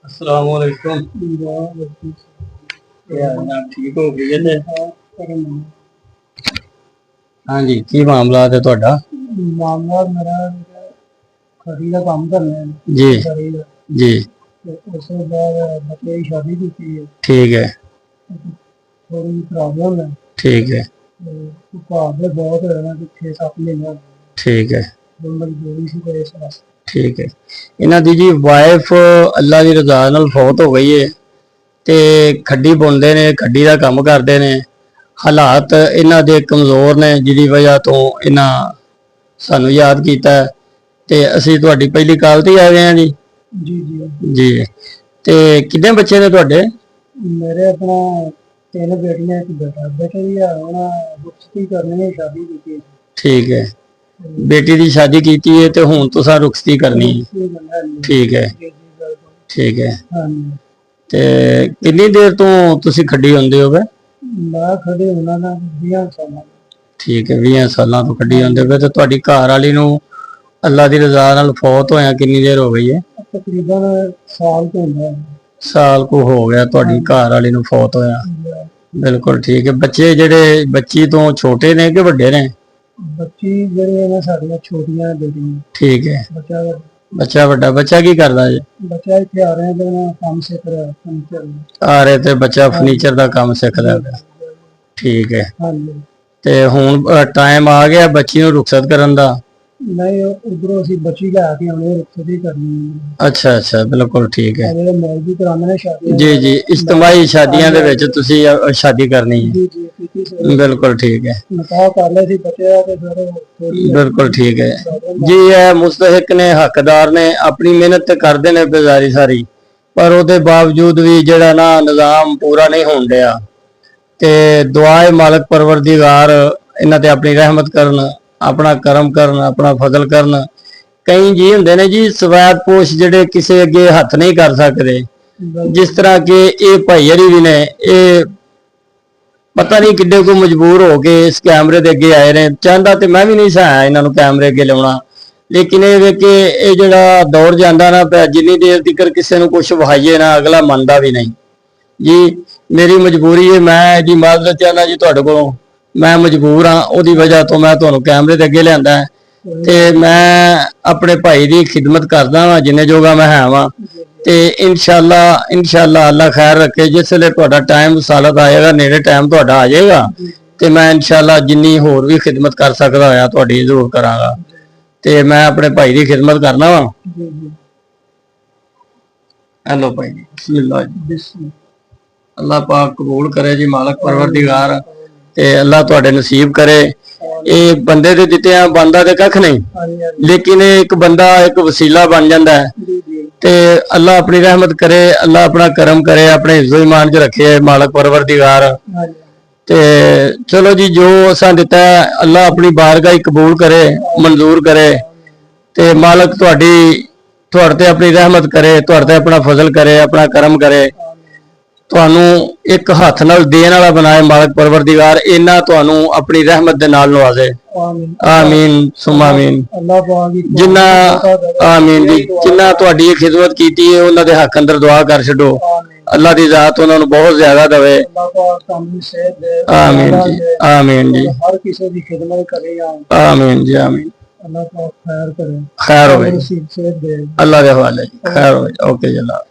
अस्सलाम वालेकुम। ठीक हो गए? हाँ जी, की मामला है ਤੁਹਾਡਾ? मामला मेरा खड़ी का काम करना है जी जी। उसके बाद बच्चे की शादी की है। ठीक है थोड़ी प्रॉब्लम है। ठीक है घर बहुत है ना, 6-7 महीने ठीक है मजबूरी सी कोई इस वास्ते। ठीक है। ਇਹਨਾਂ ਦੀ ਜੀ ਵਾਈਫ ਅੱਲਾ ਦੀ ਰਜ਼ਾ ਨਾਲ ਫੌਤ ਹੋ ਗਈ ਹੈ ਤੇ ਖੱਡੀ ਬੁਣਦੇ ਨੇ, ਖੱਡੀ ਦਾ ਕੰਮ ਕਰਦੇ ਨੇ। ਹਾਲਾਤ ਇਹਨਾਂ ਦੇ ਕਮਜ਼ੋਰ ਨੇ ਜਿਹਦੀ ਵਜ੍ਹਾ ਤੋਂ ਇਹਨਾਂ ਸਾਨੂੰ ਯਾਦ ਕੀਤਾ ਤੇ ਅਸੀਂ ਤੁਹਾਡੀ ਪਹਿਲੀ ਕਾਲ ਤੇ ਆ ਗਏ ਹਾਂ ਜੀ। जी जी ਜੀ ਤੇ ਕਿੰਨੇ ਬੱਚੇ ਨੇ ਤੁਹਾਡੇ? मेरे अपना 3 बेटियां एक बेटा। बेटे की रुखसती करनी है, शादी की। ठीक है, बेटी की शादी की है तो हुण तुसां रुखसती करनी है। ठीक है ठीक है। ते कितनी देर तो तुसी खड्डी होंदे होगे? मैं खड़ी होना ना 20 साल। ठीक है, 20 साल तो खड्डी होंदे होगे। ते तुहाडी घर वाली नूं अल्लाह दी रज़ा नाल फौत होया कितनी देर हो गई है? तकरीबन साल तो होगा। साल को हो गया तुहाडी घर वाली नूं फौत होया। बिल्कुल ठीक है। बच्चे जेडे बच्ची तो छोटे ने कि वड्डे ने? बच्ची जेडे ने साडियां छोटियां बेटियां। ठीक है। बच्चा बच्चा वड्डा। बच्चा की करदा जी? बच्चा इत्थे आ रहे हैं काम सीख रहा है, फर्नीचर आ रहे थे बच्चा फर्नीचर का काम सीखदा है। ठीक है। हाँ जी। ते हुण टाइम आ गया बच्ची नूं रुखसत करन दा? नहीं, उधरों असीं बच्ची लैके आउणे, रुखसती करनी है। अच्छा अच्छा, बिल्कुल ठीक है। मेरे मैरिज भी कराने ने शादी। जी जी, इज्तिमाई शादियां दे विच तुसीं शादी करनी है। जी जी, बिल्कुल ठीक है। निकाह कर ले सी बच्चे ते फिर बिल्कुल ठीक है जी। है मुस्तहिक ने, हकदार ने, अपनी मेहनत ते करदे ने बेजारी सारी, पर ਉਹਦੇ बावजूद भी ਜਿਹੜਾ ना निज़ाम पूरा नहीं होण ਡਿਆ ਤੇ दुआ है मालिक परवरदिगार ਇਹਨਾਂ ਤੇ ਆਪਣੀ रहमत करन, अपना करम करन, अपना फजल करन। कई जी हुंदे ने जी सवैत पोश ਜਿਹੜੇ ਕਿਸੇ ਅੱਗੇ ਹੱਥ नहीं कर सकते, जिस तरह के ये भाई हरी भी ने, ये पता नहीं किड्डे को मजबूर हो के इस कैमरे के अगे आए ने। चाहता तो मैं भी नहीं सा इन्हों कैमरे अगे लाना, लेकिन ये वे कि ये जो दौर जाता ना पिया, जिन्नी देर तक किसी को कुछ वहाइए ना अगला मनता भी नहीं जी। मेरी मजबूरी है, मैं जी माजरत चाहना जी तुहाडे कोलों, मैं मजबूर हाँ, उहदी वजह तो मैं तुहानूं कैमरे के अगे लिआंदा है ते मैं अपने भाई की खिदमत करदा वां जिन्ने जोगा मैं है वां। ते इंशाअल्लाह अल्लाह खैर रखे। जिसले तुहाडा टाइम सालत आएगा, नेड़े टाइम तुहाडा आ जाएगा, ते मैं इंशाअल्लाह जिन्नी होर भी खिदमत कर सकदा होया तुहाडी जरूर करांगा। ते मैं अपने भाई की खिदमत करना वा। हेलो भाई जी, बिस्मिल्लाह जी। अल्लाह पाक कबूल करे जी, मालिक परवरदिगार ते अल्लाह तुहाडे नसीब करे। ये बंदे दे दिते बनदा ते कख नहीं, लेकिन एक बंदा एक वसीला बन जाता है ते अल्लाह अपनी रहमत करे, अल्लाह अपना करम करे, अपने इज्जत ईमान च रखे मालिक परवरदिगार। ते चलो जी, जो असां दिता है अल्लाह अपनी बारगाह कबूल करे, मंजूर करे ते मालिक तुहाडे ते अपनी रहमत करे, तुहाडे ते अपना फजल करे, अपना करम करे, तुहानू एक हथ नाल देण वाला बनाए मालिक परवरदिगार। इन्ना तुहानू अपनी रहमत दे नाल नवाजे। आमीन सुम्मा आमीन। जिन्ना आमीन जी, जिन्ना तुहाडी खिदमत कीती है उन्हां दे हक अंदर दुआ कर छड्डो, अल्लाह दी ज़ात उन्हां नू बहुत ज्यादा दवे। आमीन जी, आमीन जी, हर किसी दी खिदमत करे। आमीन जी, आमीन। अल्लाह पाक खैर करे, खैर होवे, अल्लाह दे हवाले। खैर होवे। ओके जी, अल्लाह।